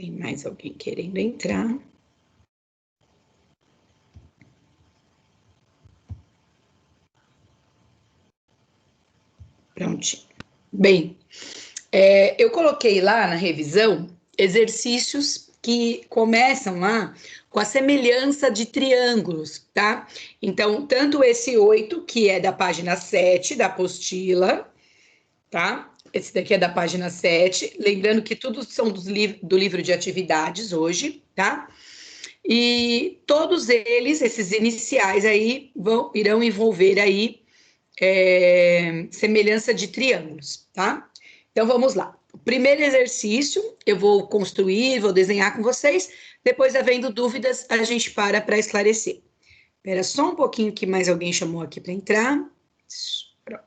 Tem mais alguém querendo entrar? Prontinho. Bem, eu coloquei lá na revisão exercícios que começam lá com a semelhança de triângulos, tá? Então, tanto esse 8, que é da página 7 da apostila, tá? Esse daqui é da página 7. Lembrando que tudo são do livro de atividades hoje, tá? E todos eles, esses iniciais aí, irão envolver aí semelhança de triângulos, tá? Então vamos lá. O primeiro exercício eu vou construir, vou desenhar com vocês. Depois, havendo dúvidas, a gente para esclarecer. Espera só um pouquinho que mais alguém chamou aqui para entrar. Pronto.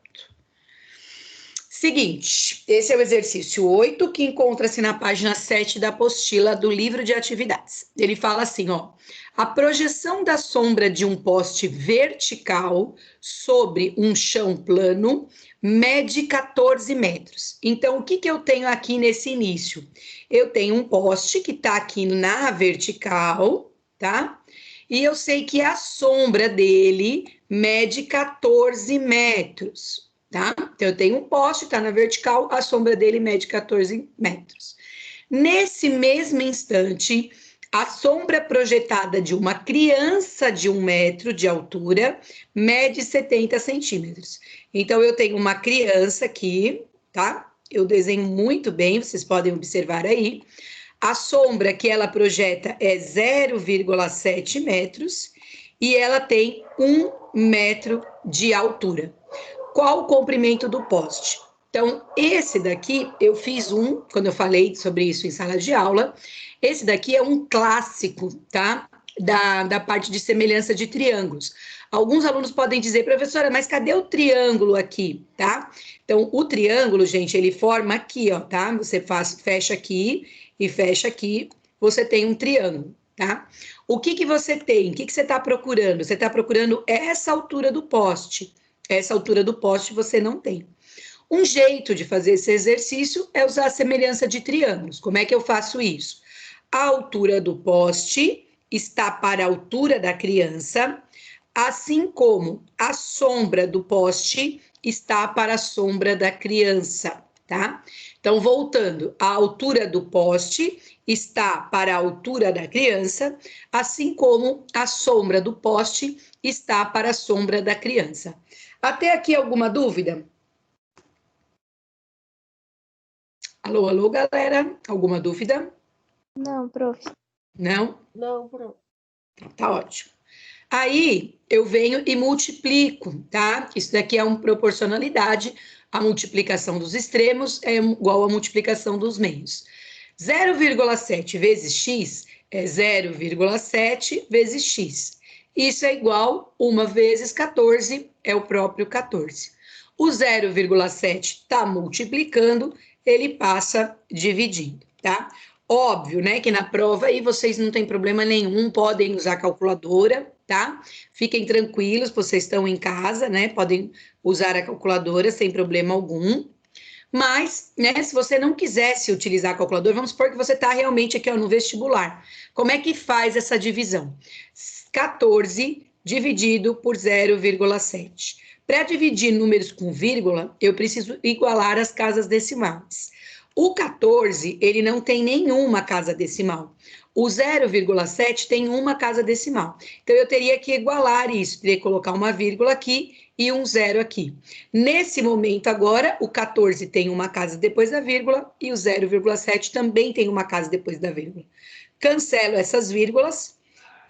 Seguinte, esse é o exercício 8, que encontra-se na página 7 da apostila do livro de atividades. Ele fala assim, ó: a projeção da sombra de um poste vertical sobre um chão plano mede 14 metros. Então, o que eu tenho aqui nesse início? Eu tenho um poste que está aqui na vertical, tá? E eu sei que a sombra dele mede 14 metros. Tá? Então, eu tenho um poste, está na vertical, a sombra dele mede 14 metros. Nesse mesmo instante, a sombra projetada de uma criança de 1 metro de altura mede 70 centímetros. Então, eu tenho uma criança aqui, tá? Eu desenho muito bem, vocês podem observar aí. A sombra que ela projeta é 0,7 metros e ela tem 1 metro de altura. Qual o comprimento do poste? Então, esse daqui, eu fiz quando eu falei sobre isso em sala de aula, esse daqui é um clássico, tá? Da parte de semelhança de triângulos. Alguns alunos podem dizer, professora, mas cadê o triângulo aqui, tá? Então, o triângulo, gente, ele forma aqui, ó, tá? Você fecha aqui e fecha aqui, você tem um triângulo, tá? O que você tem? O que você está procurando? Você está procurando essa altura do poste. Essa altura do poste você não tem. Um jeito de fazer esse exercício é usar a semelhança de triângulos. Como é que eu faço isso? A altura do poste está para a altura da criança, assim como a sombra do poste está para a sombra da criança, tá? Então, voltando, a altura do poste está para a altura da criança, assim como a sombra do poste está para a sombra da criança. Até aqui alguma dúvida? Alô, alô, galera? Alguma dúvida? Não, prof. Não? Não, prof. Tá ótimo. Aí eu venho e multiplico, tá? Isso daqui é uma proporcionalidade. A multiplicação dos extremos é igual à multiplicação dos meios. 0,7 vezes x é 0,7 vezes x. Isso é igual 1 vezes 14, é o próprio 14. O 0,7 está multiplicando, ele passa dividindo, tá? Óbvio, né, que na prova aí vocês não têm problema nenhum, podem usar calculadora, tá? Fiquem tranquilos, vocês estão em casa, né? Podem usar a calculadora sem problema algum. Mas, né, se você não quisesse utilizar a calculadora, vamos supor que você está realmente aqui ó, no vestibular. Como é que faz essa divisão? 14 dividido por 0,7. Para dividir números com vírgula, eu preciso igualar as casas decimais. O 14, ele não tem nenhuma casa decimal. O 0,7 tem uma casa decimal. Então, eu teria que igualar isso, teria que colocar uma vírgula aqui e um zero aqui. Nesse momento agora, o 14 tem uma casa depois da vírgula e o 0,7 também tem uma casa depois da vírgula. Cancelo essas vírgulas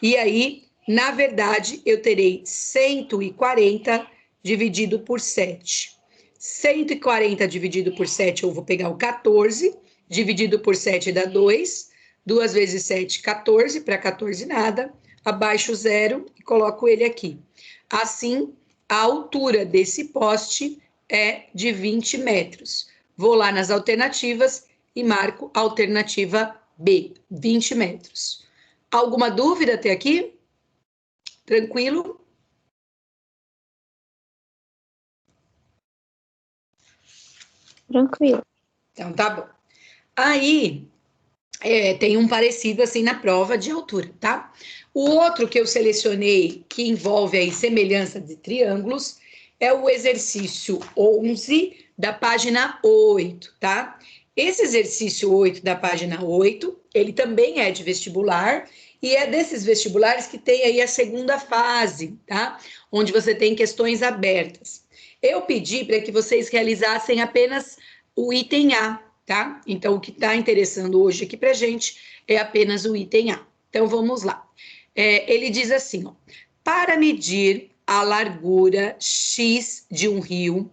e aí, na verdade, eu terei 140 dividido por 7. 140 dividido por 7, eu vou pegar o 14, dividido por 7 dá 2. 2 vezes 7, 14, para 14 nada. Abaixo o zero e coloco ele aqui. Assim, a altura desse poste é de 20 metros. Vou lá nas alternativas e marco a alternativa B, 20 metros. Alguma dúvida até aqui? Tranquilo? Tranquilo. Então, tá bom. Aí, tem um parecido assim na prova de altura, tá? O outro que eu selecionei, que envolve aí semelhança de triângulos, é o exercício 11 da página 8, tá? Esse exercício 8 da página 8, ele também é de vestibular, e é desses vestibulares que tem aí a segunda fase, tá? Onde você tem questões abertas. Eu pedi para que vocês realizassem apenas o item A, tá? Então, o que está interessando hoje aqui para gente é apenas o item A. Então, vamos lá. Ele diz assim, ó, para medir a largura X de um rio,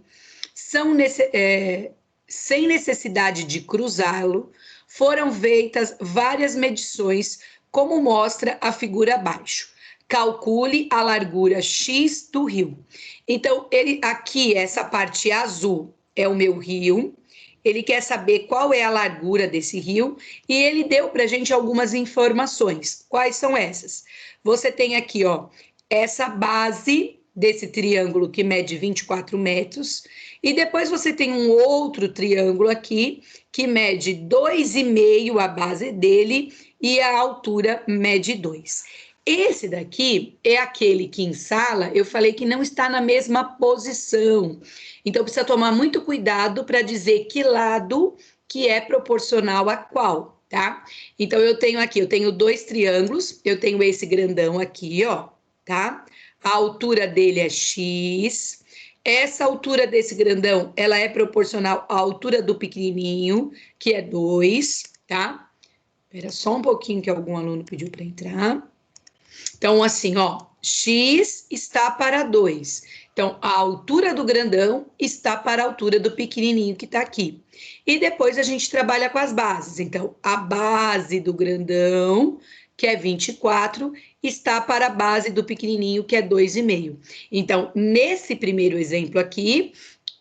sem necessidade de cruzá-lo, foram feitas várias medições, como mostra a figura abaixo. Calcule a largura X do rio. Então, aqui, essa parte azul é o meu rio, ele quer saber qual é a largura desse rio e ele deu para a gente algumas informações. Quais são essas? Você tem aqui, ó, essa base desse triângulo que mede 24 metros e depois você tem um outro triângulo aqui que mede 2,5 a base dele e a altura mede 2. Esse daqui é aquele que em sala eu falei que não está na mesma posição. Então precisa tomar muito cuidado para dizer que lado que é proporcional a qual, tá? Então eu tenho dois triângulos, eu tenho esse grandão aqui, ó, tá? A altura dele é X. Essa altura desse grandão, ela é proporcional à altura do pequenininho, que é 2, tá? Espera só um pouquinho que algum aluno pediu para entrar. Então, assim, ó, X está para 2. Então, a altura do grandão está para a altura do pequenininho que está aqui. E depois a gente trabalha com as bases. Então, a base do grandão, que é 24, está para a base do pequenininho, que é 2,5. Então, nesse primeiro exemplo aqui,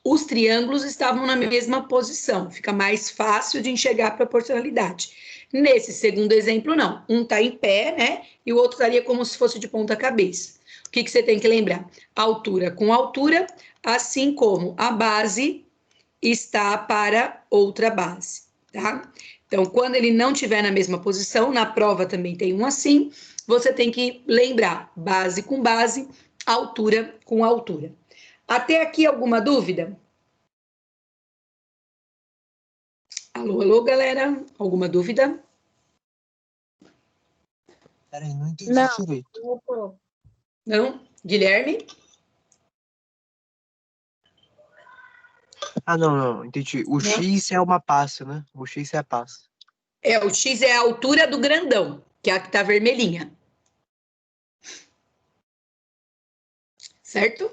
os triângulos estavam na mesma posição. Fica mais fácil de enxergar a proporcionalidade. Nesse segundo exemplo, não. Um está em pé, né? E o outro estaria como se fosse de ponta cabeça. O que você tem que lembrar? Altura com altura, assim como a base está para outra base, tá? Então, quando ele não estiver na mesma posição, na prova também tem um assim, você tem que lembrar base com base, altura com altura. Até aqui alguma dúvida? Alô, alô, galera? Alguma dúvida? Peraí, não entendi Não. direito. Não? Guilherme? Ah, não, entendi. O X é uma passe, né? O X é a passe. O X é a altura do grandão, que é a que tá vermelhinha. Certo?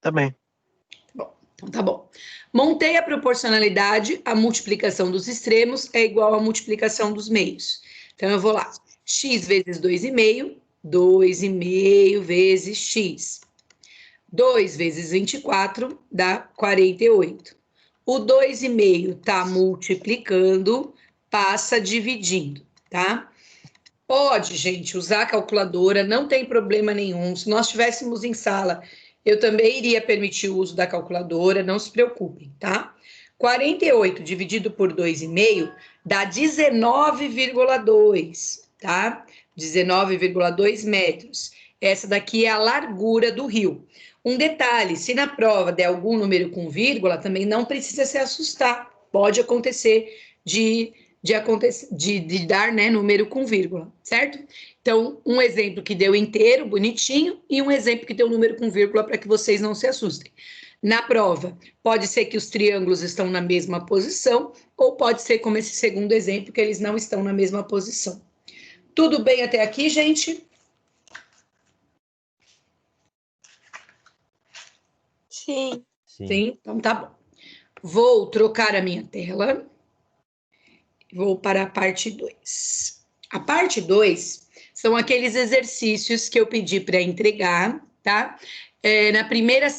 Também. Bom, então tá bom. Montei a proporcionalidade, a multiplicação dos extremos é igual à multiplicação dos meios. Então, eu vou lá. X vezes 2,5, 2,5 vezes X. 2 vezes 24 dá 48. O 2,5 está multiplicando, passa dividindo, tá? Pode, gente, usar a calculadora, não tem problema nenhum. Se nós estivéssemos em sala, eu também iria permitir o uso da calculadora, não se preocupem, tá? 48 dividido por 2,5 dá 19,2, tá? 19,2 metros. Essa daqui é a largura do rio. Um detalhe, se na prova der algum número com vírgula, também não precisa se assustar. Pode acontecer de dar, né, número com vírgula, certo? Então, um exemplo que deu inteiro, bonitinho, e um exemplo que deu número com vírgula para que vocês não se assustem. Na prova, pode ser que os triângulos estão na mesma posição, ou pode ser como esse segundo exemplo, que eles não estão na mesma posição. Tudo bem até aqui, gente? Sim. Sim, então tá bom. Vou trocar a minha tela. Vou para a parte 2. A parte 2 são aqueles exercícios que eu pedi para entregar, tá? Na primeira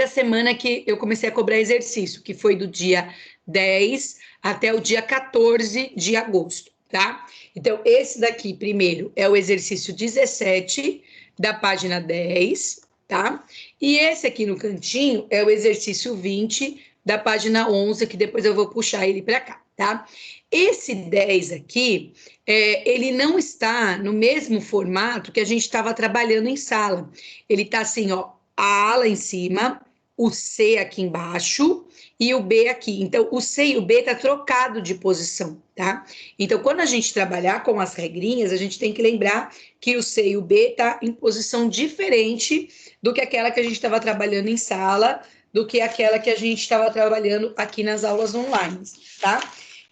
semana que eu comecei a cobrar exercício, que foi do dia 10 até o dia 14 de agosto, tá? Então, esse daqui, primeiro, é o exercício 17 da página 10, tá? E esse aqui no cantinho é o exercício 20 da página 11, que depois eu vou puxar ele para cá, tá? Esse 10 aqui, ele não está no mesmo formato que a gente estava trabalhando em sala. Ele está assim, ó, A lá em cima, o C aqui embaixo e o B aqui. Então, o C e o B tá trocado de posição, tá? Então, quando a gente trabalhar com as regrinhas, a gente tem que lembrar que o C e o B tá em posição diferente do que aquela que a gente estava trabalhando em sala, do que aquela que a gente estava trabalhando aqui nas aulas online, tá?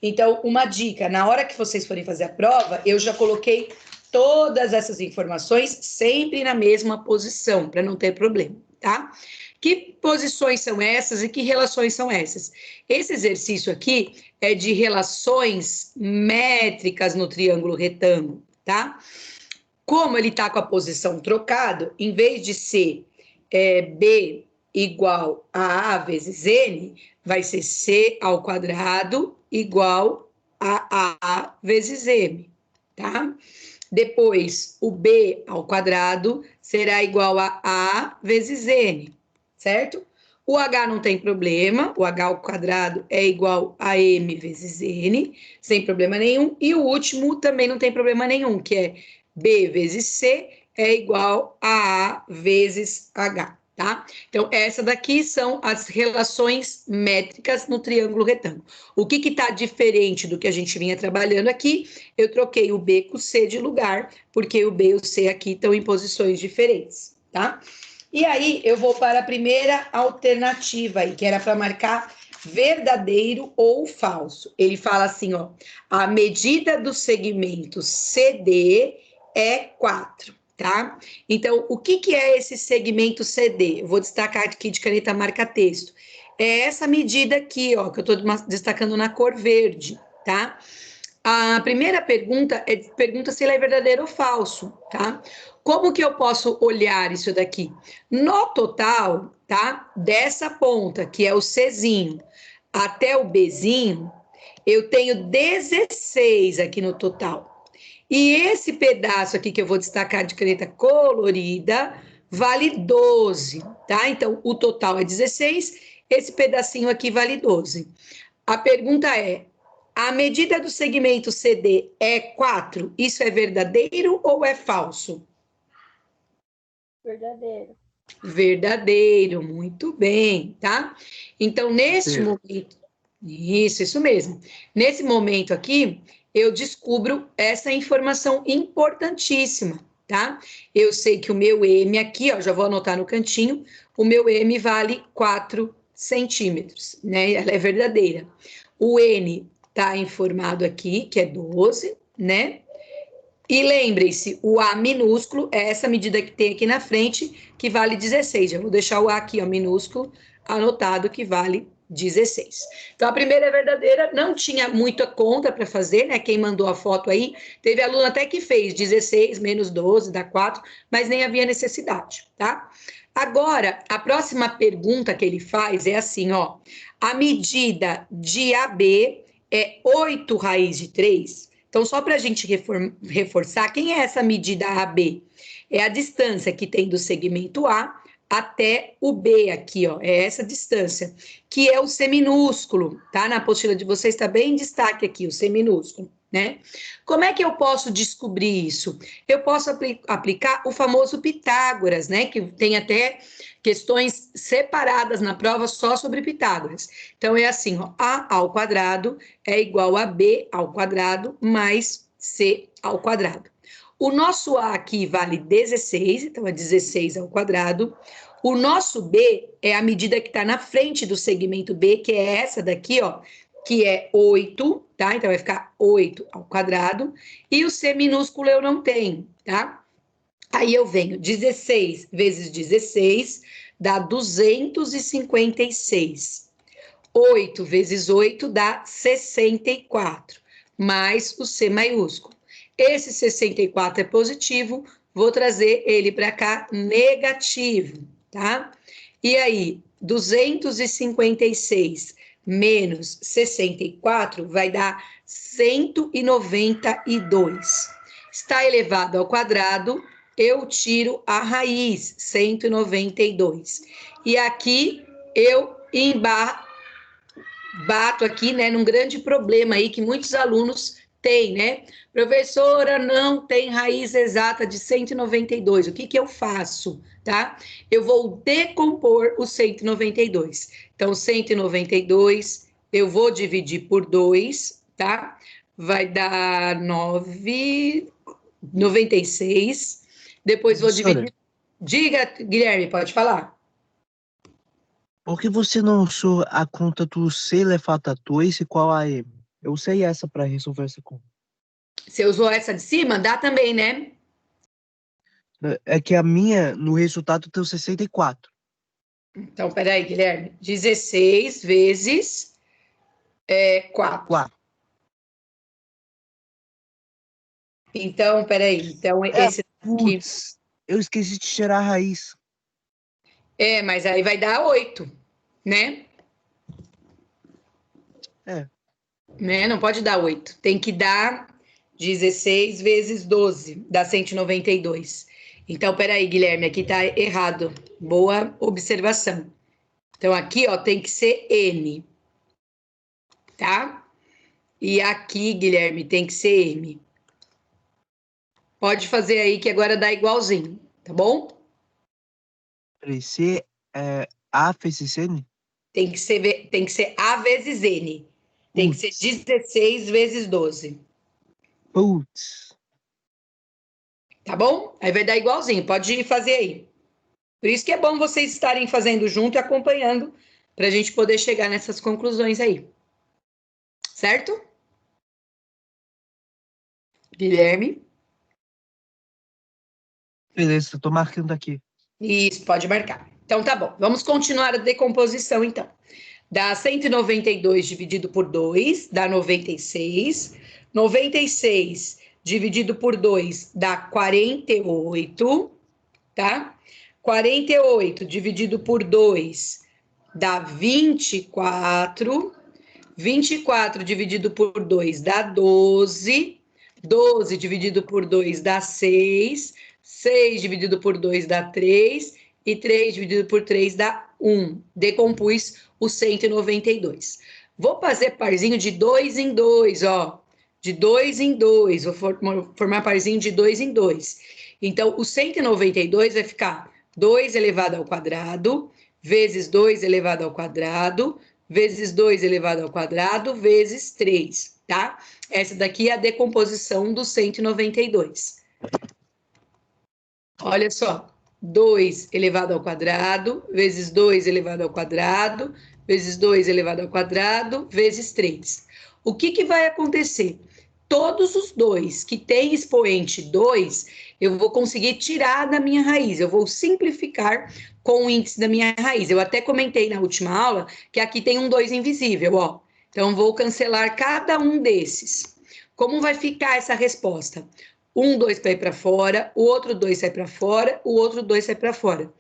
Então, uma dica, na hora que vocês forem fazer a prova, eu já coloquei todas essas informações sempre na mesma posição, para não ter problema, tá? Que posições são essas e que relações são essas? Esse exercício aqui é de relações métricas no triângulo retângulo, tá? Como ele está com a posição trocado, em vez de ser B igual a A vezes N, vai ser C ao quadrado igual a A vezes M, tá? Depois, o B ao quadrado será igual a A vezes N, certo? O H não tem problema, o H ao quadrado é igual a M vezes N, sem problema nenhum. E o último também não tem problema nenhum, que é B vezes C é igual a A vezes H, tá? Então, essa daqui são as relações métricas no triângulo retângulo. O que está diferente do que a gente vinha trabalhando aqui? Eu troquei o B com o C de lugar, porque o B e o C aqui estão em posições diferentes, tá? E aí, eu vou para a primeira alternativa aí, que era para marcar verdadeiro ou falso. Ele fala assim, ó, a medida do segmento CD é 4, tá? Então, o que é esse segmento CD? Eu vou destacar aqui de caneta marca-texto. É essa medida aqui, ó, que eu estou destacando na cor verde, tá? A primeira pergunta pergunta se ele é verdadeiro ou falso, tá? Como que eu posso olhar isso daqui? No total, tá? Dessa ponta, que é o Czinho, até o Bzinho, eu tenho 16 aqui no total. E esse pedaço aqui que eu vou destacar de caneta colorida vale 12, tá? Então, o total é 16, esse pedacinho aqui vale 12. A pergunta é, a medida do segmento CD é 4, isso é verdadeiro ou é falso? Verdadeiro. Verdadeiro, muito bem, tá? Então, neste momento, isso mesmo. Nesse momento aqui, eu descubro essa informação importantíssima, tá? Eu sei que o meu M aqui, ó, já vou anotar no cantinho, o meu M vale 4 centímetros, né? Ela é verdadeira. O N tá informado aqui, que é 12, né? E lembrem-se, o A minúsculo é essa medida que tem aqui na frente, que vale 16. Eu vou deixar o A aqui, ó, minúsculo, anotado, que vale 16. Então, a primeira é verdadeira, não tinha muita conta para fazer, né? Quem mandou a foto aí, teve aluno até que fez 16 menos 12 dá 4, mas nem havia necessidade, tá? Agora, a próxima pergunta que ele faz é assim, ó. A medida de AB é 8 raiz de 3. Então, só para a gente reforçar, quem é essa medida AB? É a distância que tem do segmento A até o B aqui, ó, é essa distância, que é o C minúsculo, tá? Na apostila de vocês está bem em destaque aqui, o C minúsculo, né? Como é que eu posso descobrir isso? Eu posso aplicar o famoso Pitágoras, né? Que tem até questões separadas na prova só sobre Pitágoras. Então, é assim, ó, A ao quadrado é igual a B ao quadrado mais C ao quadrado. O nosso A aqui vale 16, então é 16 ao quadrado. O nosso B é a medida que está na frente do segmento B, que é essa daqui, ó, que é 8, tá? Então vai ficar 8 ao quadrado. E o C minúsculo eu não tenho, tá? Aí eu venho 16 vezes 16 dá 256. 8 vezes 8 dá 64, mais o C maiúsculo. Esse 64 é positivo, vou trazer ele para cá negativo, tá? E aí, 256 menos 64 vai dar 192. Está elevado ao quadrado, eu tiro a raiz, 192. E aqui eu bato aqui, né, num grande problema aí que muitos alunos têm, né? Professora, não tem raiz exata de 192. O que que eu faço, tá? Eu vou decompor o 192. Então, 192, eu vou dividir por 2, tá? Vai dar 96. Depois vou Professora, dividir. Diga, Guilherme, pode falar. por que você não usou a conta do C elevado a 2 igual a M? Eu usei essa para resolver essa conta. Você usou essa de cima? Dá também, né? É que a minha, no resultado, deu 64. Então, peraí, Guilherme. 16 vezes 4. 4. Então, peraí. Então, É, esse aqui. putz, eu esqueci de tirar a raiz. Mas aí vai dar 8, né? É, Né? Não pode dar 8. Tem que dar 16 vezes 12, dá 192. Então, peraí, Guilherme, aqui tá errado. Boa observação. Então, aqui, ó, tem que ser N, tá? E aqui, Guilherme, tem que ser M. Pode fazer aí que agora dá igualzinho, tá bom? peraí, C é A vezes N? Tem que ser A vezes N. Tem que ser Putz, 16 vezes 12, putz. tá bom? Aí vai dar igualzinho, pode ir fazer aí. Por isso que é bom vocês estarem fazendo junto e acompanhando, para a gente poder chegar nessas conclusões aí. Certo? Guilherme? Beleza, tô marcando aqui. Isso, pode marcar. Então tá bom, vamos continuar a decomposição então. Dá 192 dividido por 2, dá 96. 96 dividido por 2 dá 48, tá? 48 dividido por 2 dá 24. 24 dividido por 2 dá 12. 12 dividido por 2 dá 6. 6 dividido por 2 dá 3. E 3 dividido por 3 dá 1. Decompus o 192. Vou fazer parzinho de 2 em 2, ó. De 2 em 2. Vou formar parzinho de 2 em 2. Então, o 192 vai ficar 2 elevado ao quadrado, vezes 2 elevado ao quadrado, vezes 2 elevado ao quadrado, vezes 3, tá? Essa daqui é a decomposição do 192. Olha só, 2 elevado ao quadrado, vezes 2 elevado ao quadrado, vezes 2 elevado ao quadrado, vezes 3. O que que vai acontecer? Todos os 2 que têm expoente 2, eu vou conseguir tirar da minha raiz, eu vou simplificar com o índice da minha raiz. Eu até comentei na última aula que aqui tem um 2 invisível, ó. Então, vou cancelar cada um desses. Como vai ficar essa resposta? Um 2 vai para fora, o outro 2 sai para fora, o outro 2 sai para fora.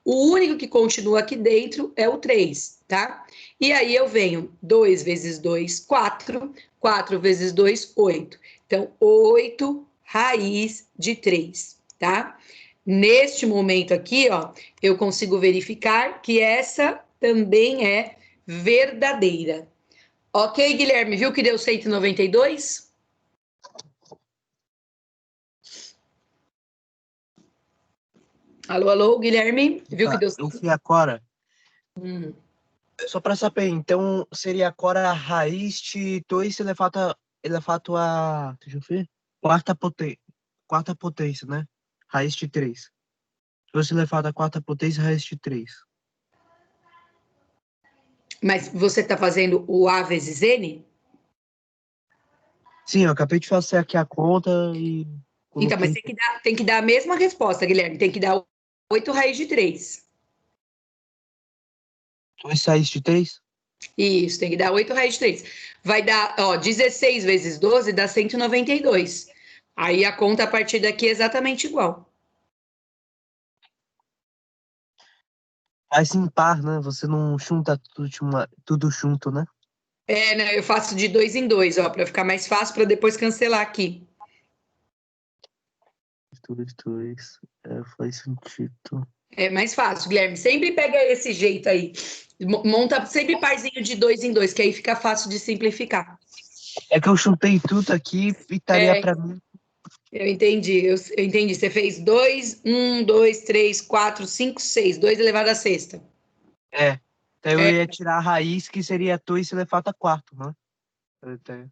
O único que continua aqui dentro é o 3, tá? E aí eu venho 2 vezes 2, 4. 4 vezes 2, 8. Então, 8 raiz de 3, tá? Neste momento aqui, ó, eu consigo verificar que essa também é verdadeira. Ok, Guilherme, viu que deu 192? Alô, alô, Guilherme, viu que Tá, deu eu fui agora. Hum. Só para saber, então seria agora a raiz de 2 elevado a. Deixa eu ver. Quarta potência, né? Raiz de 3. 2 elevado a quarta potência, raiz de 3. Mas você está fazendo o A vezes N? Sim, eu acabei de fazer aqui a conta e Então, mas coloquei tem que dar a mesma resposta, Guilherme. Tem que dar 8 raiz de 3. 2 raiz de 3. Isso, tem que dar 8 raiz de 3. Vai dar, ó, 16 vezes 12 dá 192. Aí a conta a partir daqui é exatamente igual. Faz em par, né? Você não junta tudo junto, né? Né, eu faço de 2 em 2, ó, para ficar mais fácil para depois cancelar aqui. 2, 2. Faz sentido. É mais fácil, Guilherme. Sempre pega esse jeito aí. Monta sempre parzinho de 2 em 2, que aí fica fácil de simplificar. É que eu chutei tudo aqui e estaria É, para mim. eu entendi. Eu entendi. Você fez 2, 1, 2, 3, 4, 5, 6. 2 elevado à sexta. É. Então eu É, ia tirar a raiz, que seria 2 elevado a 4, né? Então,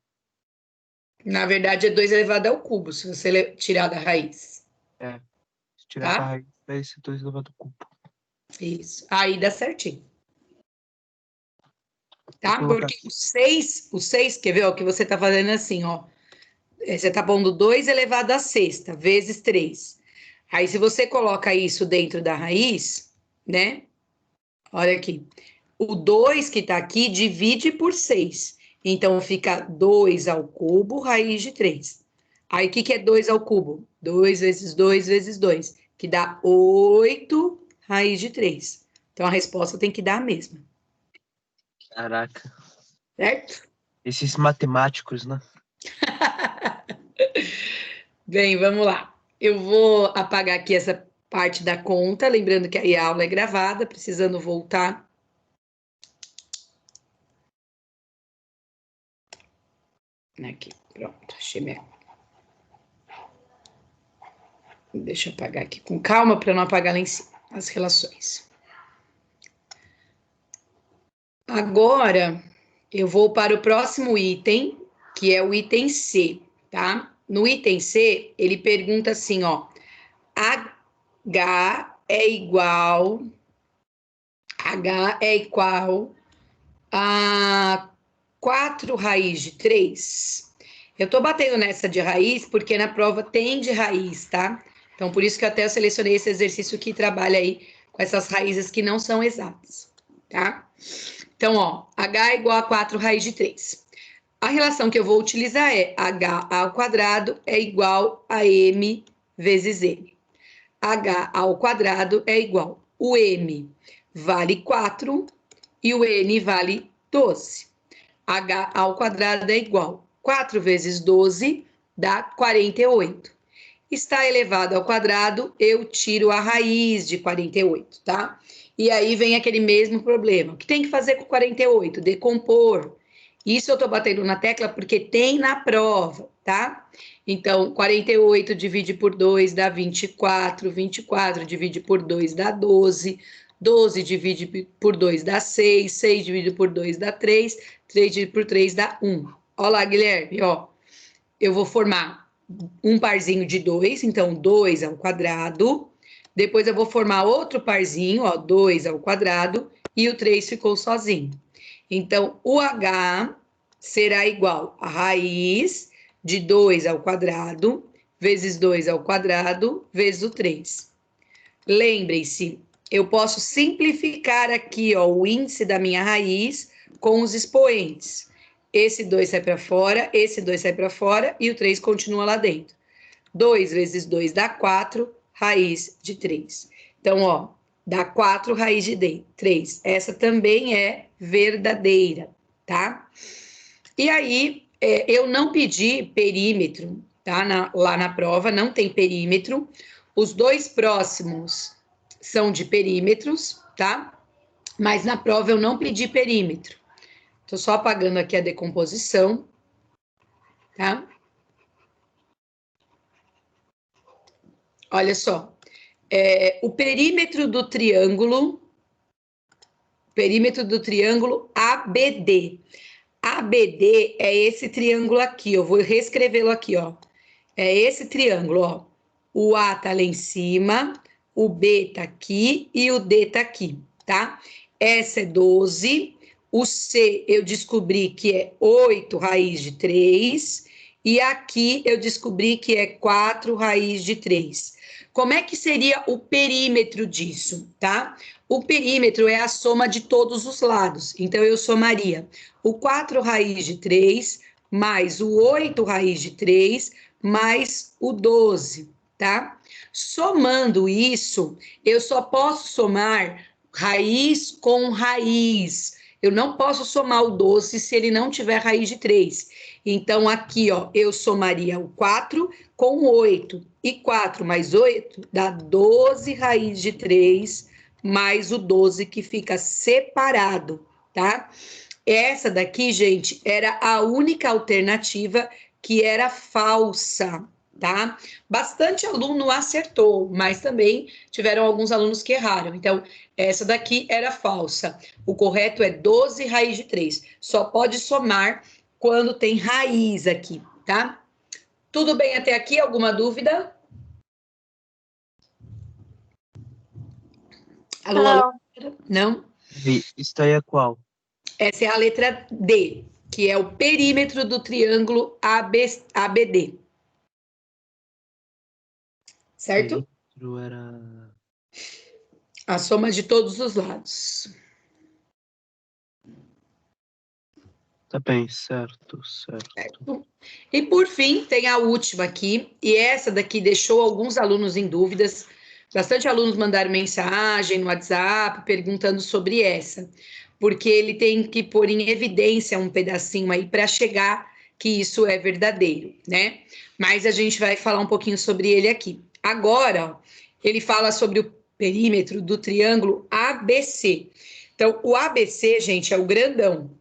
na verdade, é 2 elevado ao cubo, se você tirar da raiz. é. Se tirar essa Tá? raiz, vai ser 2 elevado ao cubo. Isso. Aí dá certinho. Vou Tá? colocar Porque aqui. o 6, quer ver? Ó, que você tá fazendo assim, ó. Você tá pondo 2 elevado à sexta, vezes 3. Aí, se você coloca isso dentro da raiz, né? Olha aqui. O 2 que tá aqui divide por 6. Então, fica 2 ao cubo, raiz de 3. Aí, o que é 2 ao cubo? 2 vezes 2 vezes 2, que dá 8 raiz de 3. Então, a resposta tem que dar a mesma, Caraca. certo? Esses matemáticos, né? Bem, vamos lá. Eu vou apagar aqui essa parte da conta, lembrando que aí a aula é gravada, precisando voltar. Aqui, pronto, achei minha. Deixa eu apagar aqui com calma para não apagar lá em cima as relações. Agora eu vou para o próximo item, que é o item C, tá? No item C, ele pergunta assim, ó, H é igual a 4 raiz de 3. Eu tô batendo nessa de raiz porque na prova tem de raiz, tá? Então, por isso que até eu selecionei esse exercício que trabalha aí com essas raízes que não são exatas, tá? Então, ó, H é igual a 4 raiz de 3. A relação que eu vou utilizar é H ao quadrado é igual a M vezes N. H ao quadrado é igual. O M vale 4 e o N vale 12. H ao quadrado é igual. 4 vezes 12 dá 48. Está elevado ao quadrado, eu tiro a raiz de 48, tá? E aí vem aquele mesmo problema. O que tem que fazer com 48? Decompor. Isso eu estou batendo na tecla porque tem na prova, tá? Então, 48 divide por 2 dá 24, 24 divide por 2 dá 12, 12 divide por 2 dá 6, 6 divide por 2 dá 3, 3 divide por 3 dá 1. Olha lá, Guilherme, ó. Eu vou formar um parzinho de 2, então 2 ao quadrado. Depois eu vou formar outro parzinho, ó, 2 ao quadrado, e o 3 ficou sozinho. Então, o H será igual a raiz de 2 ao quadrado, vezes 2 ao quadrado, vezes o 3. Lembrem-se, eu posso simplificar aqui, ó, o índice da minha raiz com os expoentes. Esse 2 sai para fora, esse 2 sai para fora e o 3 continua lá dentro. 2 vezes 2 dá 4, raiz de 3. Então, ó, dá 4 raiz de 3. Essa também é verdadeira, tá? E aí, eu não pedi perímetro, tá? Lá na prova não tem perímetro. Os dois próximos são de perímetros, tá? Mas na prova eu não pedi perímetro. Tô só apagando aqui a decomposição, tá? Olha só, o perímetro do triângulo ABD. ABD é esse triângulo aqui, eu vou reescrevê-lo aqui, ó. É esse triângulo, ó. O A tá lá em cima, o B tá aqui e o D tá aqui, tá? Essa é 12, o C eu descobri que é 8 raiz de 3, e aqui eu descobri que é 4 raiz de 3. Como é que seria o perímetro disso, tá? O perímetro é a soma de todos os lados. Então, eu somaria o 4 raiz de 3 mais o 8 raiz de 3 mais o 12, tá? Somando isso, eu só posso somar raiz com raiz. Eu não posso somar o 12 se ele não tiver raiz de 3. Então, aqui, ó, eu somaria o 4 com o 8 e 4 mais 8 dá 12 raiz de 3 mais o 12 que fica separado, tá? Essa daqui, gente, era a única alternativa que era falsa, tá? Bastante aluno acertou, mas também tiveram alguns alunos que erraram. Então, essa daqui era falsa. O correto é 12 raiz de 3. Só pode somar quando tem raiz aqui, tá? Tudo bem até aqui? Alguma dúvida? Alô, alô? Não? E isso daí é qual? Essa é a letra D, que é o perímetro do triângulo ABD. Certo? Perímetro era... A soma de todos os lados. Tá bem, certo. E por fim, tem a última aqui, e essa daqui deixou alguns alunos em dúvidas. Bastante alunos mandaram mensagem no WhatsApp perguntando sobre essa, porque ele tem que pôr em evidência um pedacinho aí para chegar que isso é verdadeiro, né? Mas a gente vai falar um pouquinho sobre ele aqui. Agora, ó, ele fala sobre o perímetro do triângulo ABC. Então, o ABC, gente, é o grandão,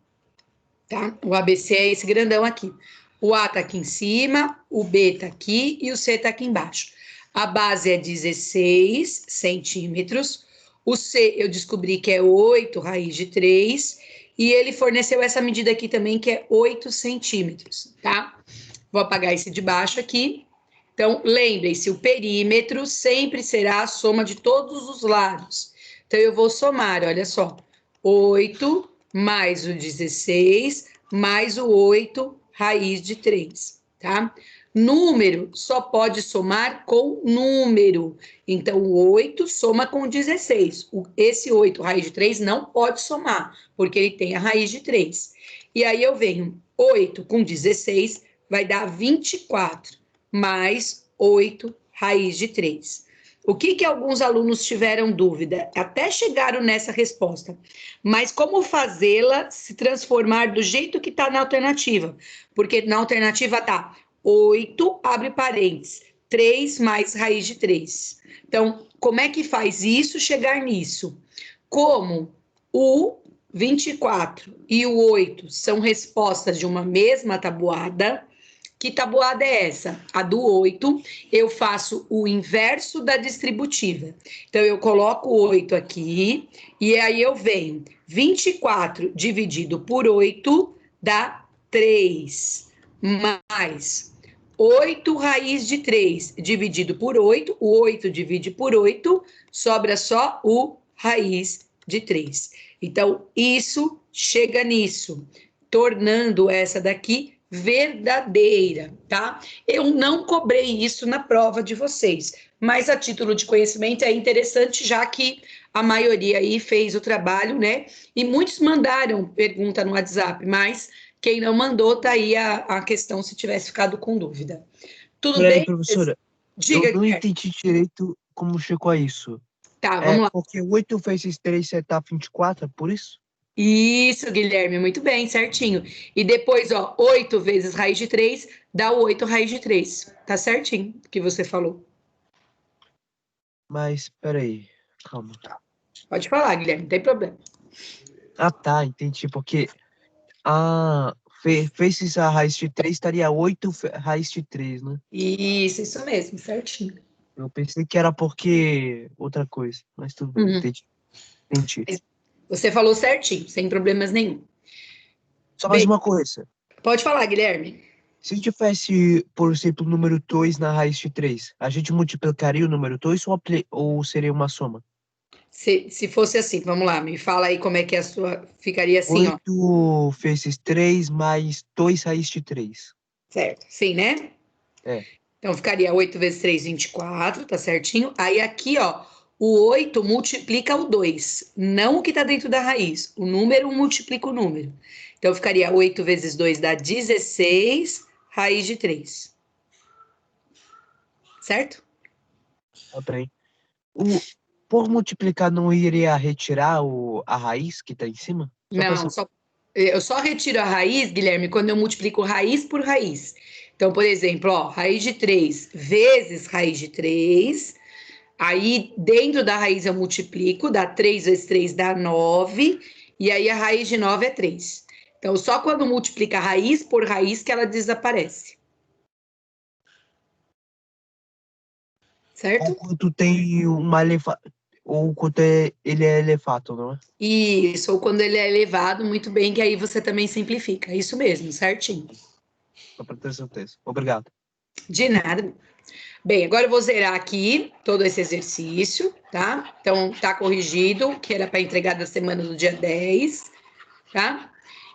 tá? O ABC é esse grandão aqui. O A tá aqui em cima, o B tá aqui e o C tá aqui embaixo. A base é 16 centímetros. O C eu descobri que é 8 raiz de 3. E ele forneceu essa medida aqui também, que é 8 centímetros, tá? Vou apagar esse de baixo aqui. Então, lembrem-se, o perímetro sempre será a soma de todos os lados. Então, eu vou somar, olha só, 8 mais o 16 mais o 8 raiz de 3, tá? Número só pode somar com número. Então, o 8 soma com 16. Esse 8 raiz de 3 não pode somar, porque ele tem a raiz de 3. E aí eu venho 8 com 16 vai dar 24 mais 8 raiz de 3. O que alguns alunos tiveram dúvida? Até chegaram nessa resposta. Mas como fazê-la se transformar do jeito que está na alternativa? Porque na alternativa está 8, abre parênteses, 3 mais raiz de 3. Então, como é que faz isso chegar nisso? Como o 24 e o 8 são respostas de uma mesma tabuada. Que tabuada é essa? A do 8, eu faço o inverso da distributiva. Então, eu coloco o 8 aqui, e aí eu venho. 24 dividido por 8 dá 3, mais 8 raiz de 3 dividido por 8, o 8 divide por 8, sobra só o raiz de 3. Então, isso chega nisso, tornando essa daqui verdadeira, tá? Eu não cobrei isso na prova de vocês, mas a título de conhecimento é interessante, já que a maioria aí fez o trabalho, né? E muitos mandaram pergunta no WhatsApp, mas quem não mandou, tá aí a questão se tivesse ficado com dúvida. Tudo E aí, bem? professora, Diga, eu não Guilherme. entendi direito como chegou a isso. Tá, É vamos lá. porque 8 vezes 3 dá 24, é por isso? Isso, Guilherme, muito bem, certinho. E depois, ó, 8 vezes raiz de 3 dá o 8 raiz de 3. Tá certinho o que você falou. Mas, peraí, calma. Pode falar, Guilherme, não tem problema. Ah, tá, entendi, porque vezes a raiz de 3 estaria 8 raiz de 3, né? Isso mesmo, certinho. Eu pensei que era porque outra coisa, mas tudo bem, Uhum. entendi. Você falou certinho, sem problemas nenhum. Só mais Bem, uma coisa. pode falar, Guilherme. Se tivesse, por exemplo, o número 2 na raiz de 3, a gente multiplicaria o número 2 ou seria uma soma? Se fosse assim, vamos lá, me fala aí como é que a sua ficaria assim, ó. 8 vezes 3 mais 2 raiz de 3. Certo? Sim, né? É. Então ficaria 8 vezes 3, 24, tá certinho? Aí aqui, ó, o 8 multiplica o 2, não o que tá dentro da raiz. O número multiplica o número. Então ficaria 8 vezes 2 dá 16, raiz de 3. Certo? Tá bem. Por multiplicar, não iria retirar a raiz que está em cima? Só para Não, saber. eu só retiro a raiz, Guilherme, quando eu multiplico raiz por raiz. Então, por exemplo, ó, raiz de 3 vezes raiz de 3. Aí, dentro da raiz eu multiplico, dá 3 vezes 3 dá 9. E aí, a raiz de 9 é 3. Então, só quando multiplica raiz por raiz que ela desaparece. Certo? Ou quando tem ou quando ele é elevado, não é? Isso, ou quando ele é elevado, muito bem, que aí você também simplifica. Isso mesmo, certinho. Só para ter certeza. Obrigado. De nada. Bem, agora eu vou zerar aqui todo esse exercício, tá? Então, tá corrigido, que era para entregar da semana do dia 10, tá?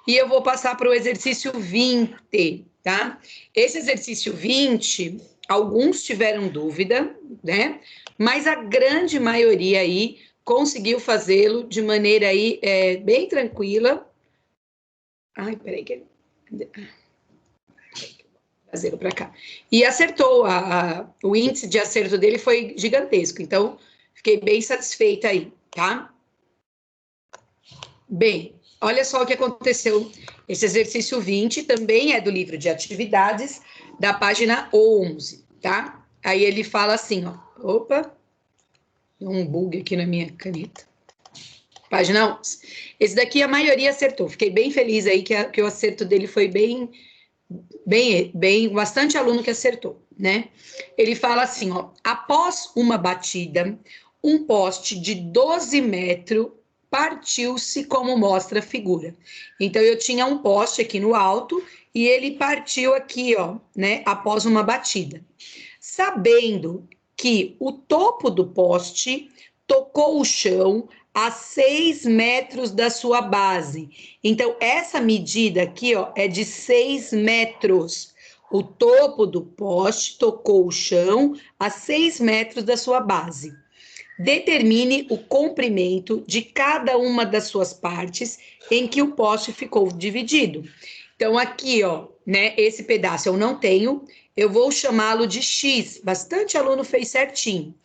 E eu vou passar para o exercício 20, tá? Esse exercício 20, alguns tiveram dúvida, né? Mas a grande maioria aí conseguiu fazê-lo de maneira aí bem tranquila. Ai, peraí que trazer para cá. E acertou, o índice de acerto dele foi gigantesco, então fiquei bem satisfeita aí, tá? Bem, olha só o que aconteceu. Esse exercício 20 também é do livro de atividades, da página 11, tá? Aí ele fala assim, ó, opa, um bug aqui na minha caneta. Página 11. Esse daqui a maioria acertou, fiquei bem feliz aí que o acerto dele foi bastante aluno que acertou, né? Ele fala assim, ó, após uma batida, um poste de 12 metros partiu-se como mostra a figura. Então, eu tinha um poste aqui no alto e ele partiu aqui, ó, né, após uma batida. Sabendo que o topo do poste tocou o chão a 6 metros da sua base. Então, essa medida aqui, ó, é de 6 metros. O topo do poste tocou o chão a 6 metros da sua base. Determine o comprimento de cada uma das suas partes em que o poste ficou dividido. Então, aqui, ó, né, esse pedaço eu não tenho, eu vou chamá-lo de X. Bastante aluno fez certinho.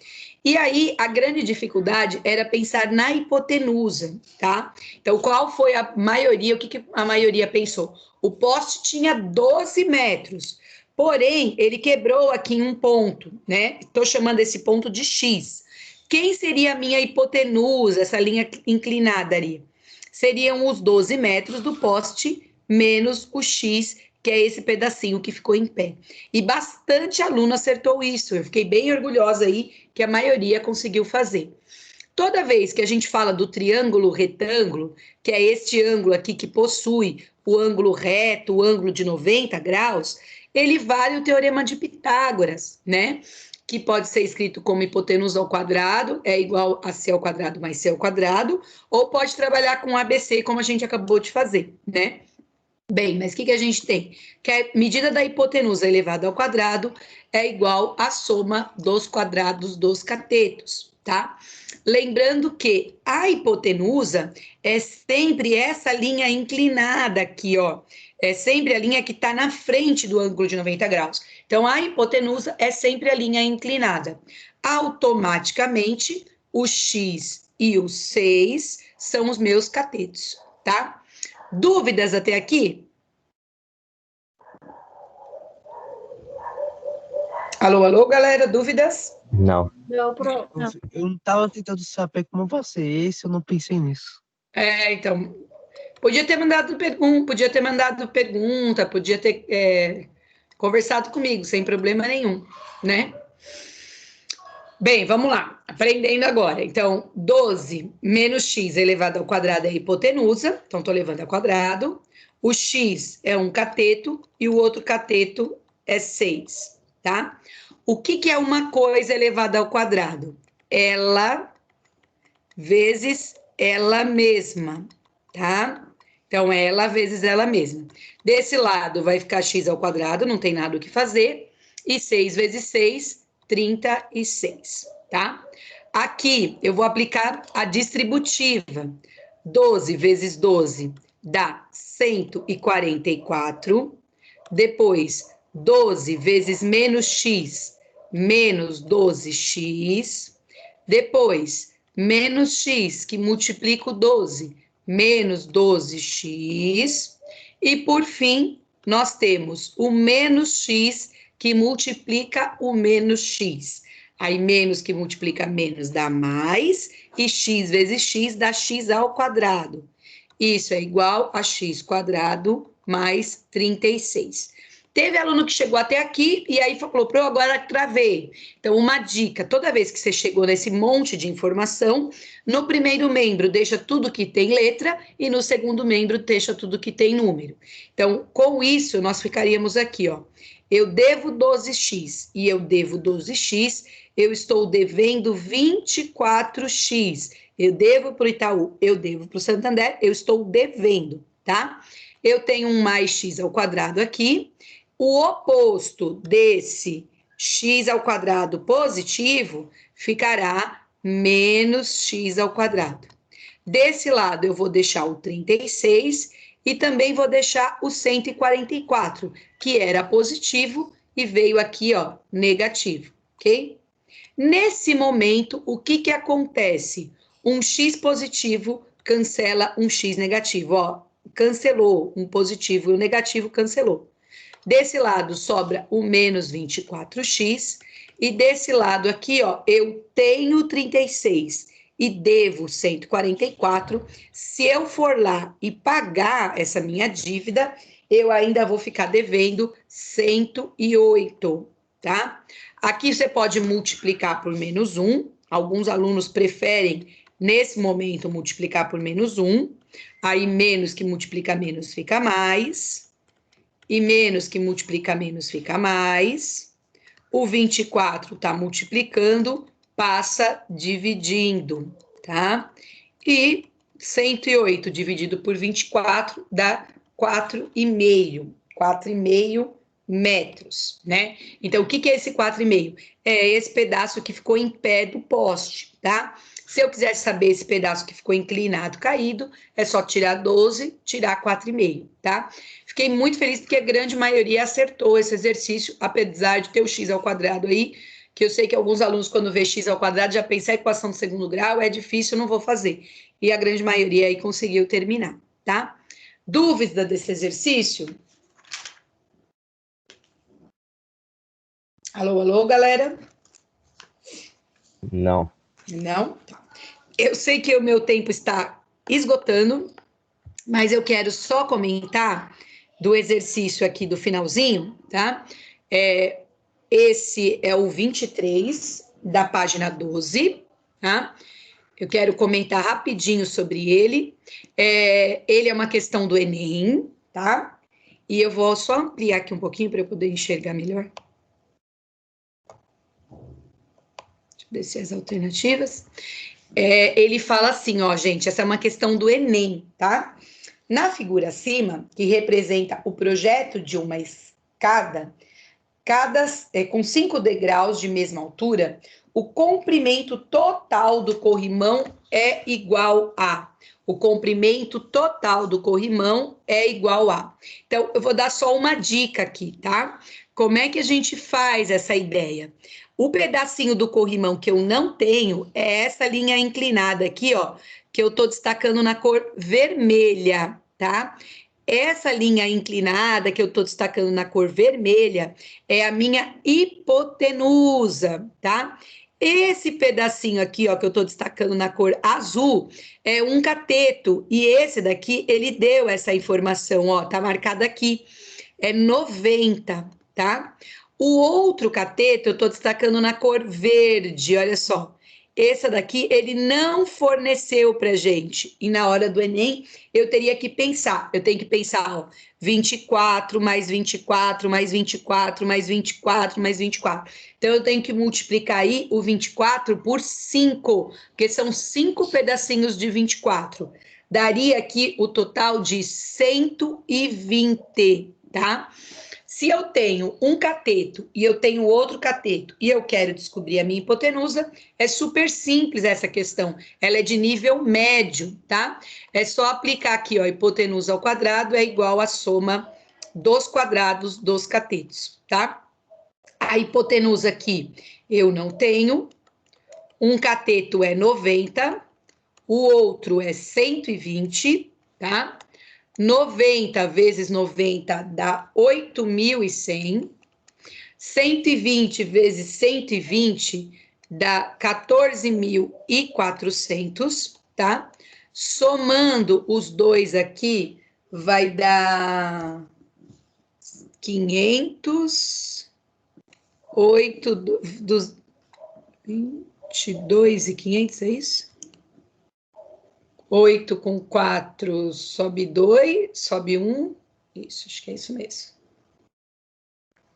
E aí, a grande dificuldade era pensar na hipotenusa, tá? Então, qual foi a maioria, o que a maioria pensou? O poste tinha 12 metros, porém, ele quebrou aqui em um ponto, né? Estou chamando esse ponto de X. Quem seria a minha hipotenusa, essa linha inclinada ali? Seriam os 12 metros do poste menos o X, que é esse pedacinho que ficou em pé. E bastante aluno acertou isso. Eu fiquei bem orgulhosa aí que a maioria conseguiu fazer. Toda vez que a gente fala do triângulo retângulo, que é este ângulo aqui que possui o ângulo reto, o ângulo de 90 graus, ele vale o teorema de Pitágoras, né? Que pode ser escrito como hipotenusa ao quadrado é igual a c ao quadrado mais c ao quadrado, ou pode trabalhar com ABC, como a gente acabou de fazer, né? Bem, mas o que a gente tem? Que a medida da hipotenusa elevada ao quadrado é igual à soma dos quadrados dos catetos, tá? Lembrando que a hipotenusa é sempre essa linha inclinada aqui, ó. É sempre a linha que está na frente do ângulo de 90 graus. Então, a hipotenusa é sempre a linha inclinada. Automaticamente, o x e o 6 são os meus catetos, tá? Dúvidas até aqui? Alô, alô, galera, dúvidas? Não. Não, prof. Não. Eu não tava tentando saber como você, esse eu não pensei nisso. Então, podia ter mandado pergunta, podia ter conversado comigo, sem problema nenhum, né? Bem, vamos lá, aprendendo agora. Então, 12 menos x elevado ao quadrado é a hipotenusa, então estou levando ao quadrado. O x é um cateto e o outro cateto é 6, tá? O que é uma coisa elevada ao quadrado? Ela vezes ela mesma, tá? Então, ela vezes ela mesma. Desse lado vai ficar x ao quadrado, não tem nada o que fazer. E 6 vezes 6, 36, tá? Aqui eu vou aplicar a distributiva. 12 vezes 12 dá 144. Depois, 12 vezes menos x, menos 12x. Depois, menos x, que multiplica o 12, menos 12x. E, por fim, nós temos o menos x que multiplica o menos x. Aí, menos que multiplica menos dá mais, e x vezes x dá x ao quadrado. Isso é igual a x quadrado mais 36. Teve aluno que chegou até aqui e aí falou, eu agora travei. Então, uma dica, toda vez que você chegou nesse monte de informação, no primeiro membro deixa tudo que tem letra e no segundo membro deixa tudo que tem número. Então, com isso, nós ficaríamos aqui, ó. Eu devo 12x e eu devo 12x, eu estou devendo 24x. Eu devo para o Itaú, eu devo para o Santander, eu estou devendo, tá? Eu tenho um mais x ao quadrado aqui. O oposto desse x ao quadrado positivo ficará menos x ao quadrado. Desse lado, eu vou deixar o 36 e também vou deixar o 144, que era positivo e veio aqui, ó, negativo, ok? Nesse momento, o que que acontece? Um x positivo cancela um x negativo, ó, cancelou um positivo e o negativo cancelou. Desse lado sobra o menos 24x e desse lado aqui, ó, eu tenho 36 e devo 144. Se eu for lá e pagar essa minha dívida, eu ainda vou ficar devendo 108, tá? Aqui você pode multiplicar por menos 1. Alguns alunos preferem, nesse momento, multiplicar por menos 1. Aí, menos que multiplica menos fica mais. E menos que multiplica menos fica mais. O 24 está multiplicando, passa dividindo, tá? E 108 dividido por 24 dá 4,5. 4,5 metros, né? Então, o que que é esse 4,5? É esse pedaço que ficou em pé do poste, tá? Se eu quisesse saber esse pedaço que ficou inclinado, caído, é só tirar 12, tirar 4,5, tá? Fiquei muito feliz porque a grande maioria acertou esse exercício, apesar de ter o x ao quadrado aí, que eu sei que alguns alunos, quando vê x ao quadrado, já pensam em equação de segundo grau, é difícil, não vou fazer. E a grande maioria aí conseguiu terminar, tá? Dúvida desse exercício? Alô, alô, galera? Não. Não? Tá. Eu sei que o meu tempo está esgotando, mas eu quero só comentar do exercício aqui do finalzinho, tá? Esse é o 23 da página 12, tá? Eu quero comentar rapidinho sobre ele. Ele é uma questão do Enem, tá? E eu vou só ampliar aqui um pouquinho para eu poder enxergar melhor. Deixa eu descer as alternativas. Ele fala assim, ó, gente, essa é uma questão do Enem, tá? Na figura acima, que representa o projeto de uma escada, com 5 degraus de mesma altura, o comprimento total do corrimão é igual a. O comprimento total do corrimão é igual a. Então, eu vou dar só uma dica aqui, tá? Como é que a gente faz essa ideia? O pedacinho do corrimão que eu não tenho é essa linha inclinada aqui, ó, que eu tô destacando na cor vermelha, tá? Essa linha inclinada que eu tô destacando na cor vermelha é a minha hipotenusa, tá? Esse pedacinho aqui, ó, que eu tô destacando na cor azul, é um cateto, e esse daqui, ele deu essa informação, ó, tá marcado aqui, é 90, tá? O outro cateto, eu tô destacando na cor verde, olha só. Esse daqui, ele não forneceu pra gente, e na hora do Enem, eu teria que pensar, eu tenho que pensar, ó, 24 mais 24 mais 24 mais 24 mais 24. Então, eu tenho que multiplicar aí o 24 por 5, porque são 5 pedacinhos de 24. Daria aqui o total de 120, tá? Se eu tenho um cateto e eu tenho outro cateto e eu quero descobrir a minha hipotenusa, é super simples essa questão. Ela é de nível médio, tá? É só aplicar aqui, ó, hipotenusa ao quadrado é igual à soma dos quadrados dos catetos, tá? A hipotenusa aqui eu não tenho. Um cateto é 90, o outro é 120, tá? 90 vezes 90 dá 8.100. 120 vezes 120 dá 14.400, tá? Somando os dois aqui, vai dar 500, 8, dos 22 e 500, é isso? 8 com 4 sobe 2, sobe 1. Isso, acho que é isso mesmo.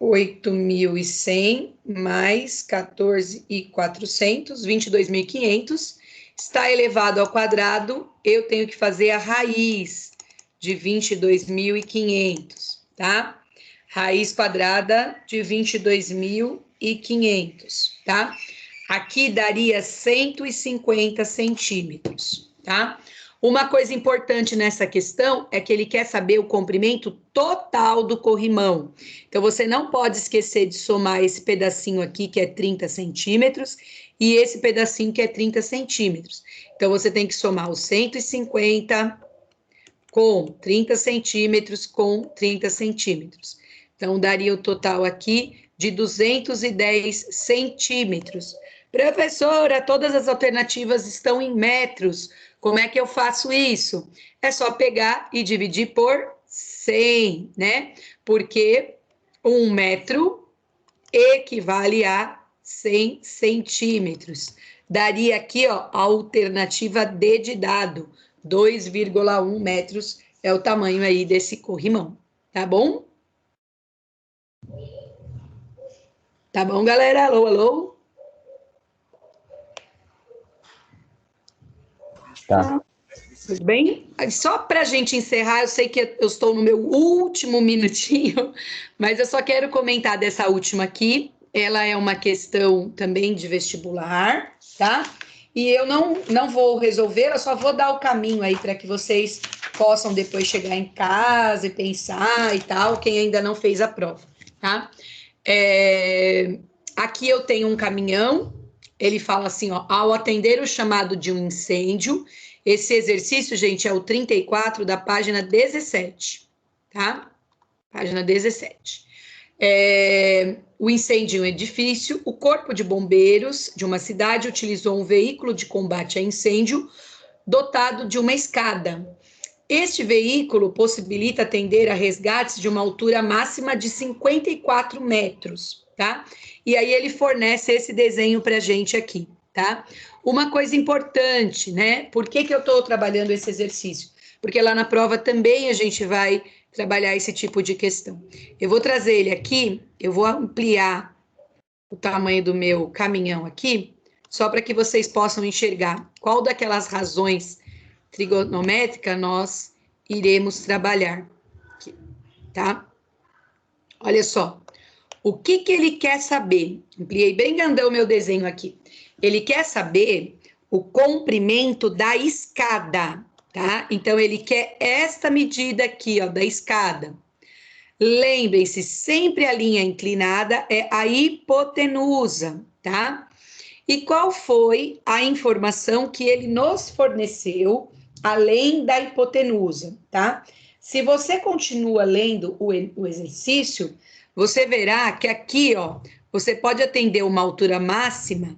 8.100 mais 14.400, 22.500, está elevado ao quadrado, eu tenho que fazer a raiz de 22.500, tá? Raiz quadrada de 22.500, tá? Aqui daria 150 centímetros, tá? Uma coisa importante nessa questão é que ele quer saber o comprimento total do corrimão. Então, você não pode esquecer de somar esse pedacinho aqui, que é 30 centímetros, e esse pedacinho que é 30 centímetros. Então, você tem que somar os 150 com 30 centímetros com 30 centímetros. Então, daria o total aqui de 210 centímetros. Professora, todas as alternativas estão em metros. Como é que eu faço isso? É só pegar e dividir por 100, né? Porque 1 metro equivale a 100 centímetros. Daria aqui, ó, a alternativa D de dado. 2,1 metros é o tamanho aí desse corrimão, tá bom? Tá bom, galera? Alô, alô? Tá. Tudo bem? Só para a gente encerrar, eu sei que eu estou no meu último minutinho, mas eu só quero comentar dessa última aqui. Ela é uma questão também de vestibular, tá? E eu não vou resolver, eu só vou dar o caminho aí para que vocês possam depois chegar em casa e pensar e tal, quem ainda não fez a prova, tá? Aqui eu tenho um caminhão, ele fala assim, ó, ao atender o chamado de um incêndio. Esse exercício, gente, é o 34 da página 17, tá? Página 17. O incêndio em um edifício, o corpo de bombeiros de uma cidade utilizou um veículo de combate a incêndio dotado de uma escada. Este veículo possibilita atender a resgates de uma altura máxima de 54 metros, tá? E aí ele fornece esse desenho para a gente aqui, tá? Uma coisa importante, né? Por que eu estou trabalhando esse exercício? Porque lá na prova também a gente vai trabalhar esse tipo de questão. Eu vou trazer ele aqui, eu vou ampliar o tamanho do meu caminhão aqui, só para que vocês possam enxergar qual daquelas razões trigonométricas nós iremos trabalhar aqui, tá? Olha só, o que ele quer saber? Ampliei bem grandão o meu desenho aqui. Ele quer saber o comprimento da escada, tá? Então, ele quer esta medida aqui, ó, da escada. Lembrem-se, sempre a linha inclinada é a hipotenusa, tá? E qual foi a informação que ele nos forneceu, além da hipotenusa, tá? Se você continua lendo o exercício, você verá que aqui, ó, você pode atender uma altura máxima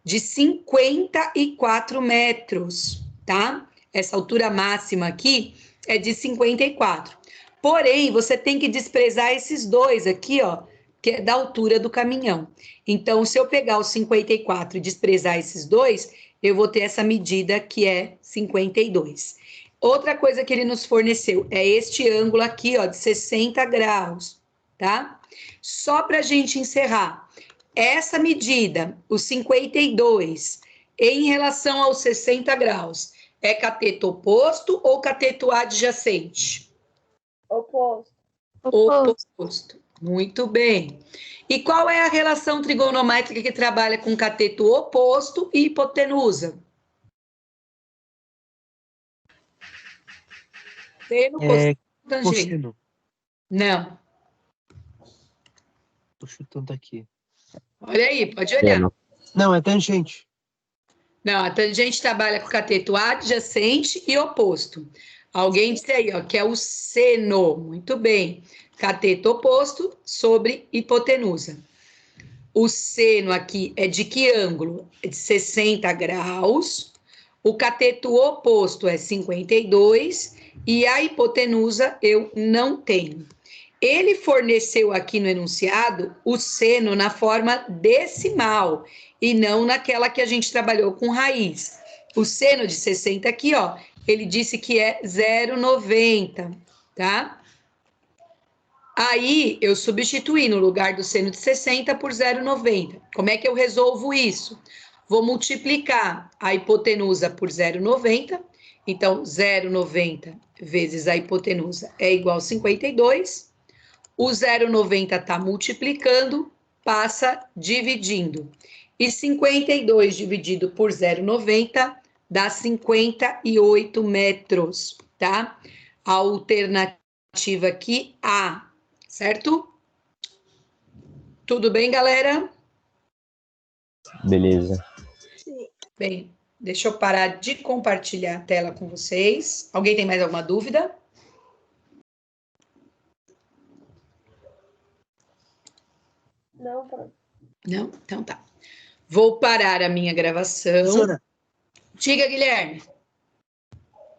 de 54 metros, tá? Essa altura máxima aqui é de 54. Porém, você tem que desprezar esses dois aqui, ó, que é da altura do caminhão. Então, se eu pegar os 54 e desprezar esses dois, eu vou ter essa medida que é 52. Outra coisa que ele nos forneceu é este ângulo aqui, ó, de 60 graus, tá? Só para a gente encerrar, essa medida, os 52, em relação aos 60 graus, é cateto oposto ou cateto adjacente? Oposto. Oposto. Muito bem. E qual é a relação trigonométrica que trabalha com cateto oposto e hipotenusa? Seno, cosseno, tangente. Cosseno. Não. Tô chutando aqui. Olha aí, pode olhar. Não, é tangente. Não, a tangente trabalha com cateto adjacente e oposto. Alguém disse aí, ó, que é o seno. Muito bem. Cateto oposto sobre hipotenusa. O seno aqui é de que ângulo? É de 60 graus. O cateto oposto é 52 e a hipotenusa eu não tenho. Ele forneceu aqui no enunciado o seno na forma decimal e não naquela que a gente trabalhou com raiz. O seno de 60 aqui, ó, ele disse que é 0,90, tá? Aí eu substituí no lugar do seno de 60 por 0,90. Como é que eu resolvo isso? Vou multiplicar a hipotenusa por 0,90. Então, 0,90 vezes a hipotenusa é igual a 52. O 0,90 está multiplicando, passa dividindo. E 52 dividido por 0,90 dá 58 metros, tá? A alternativa aqui, A, certo? Tudo bem, galera? Beleza. Bem, deixa eu parar de compartilhar a tela com vocês. Alguém tem mais alguma dúvida? Não, prof. Não? Então tá. Vou parar a minha gravação. Professora, Diga, Guilherme.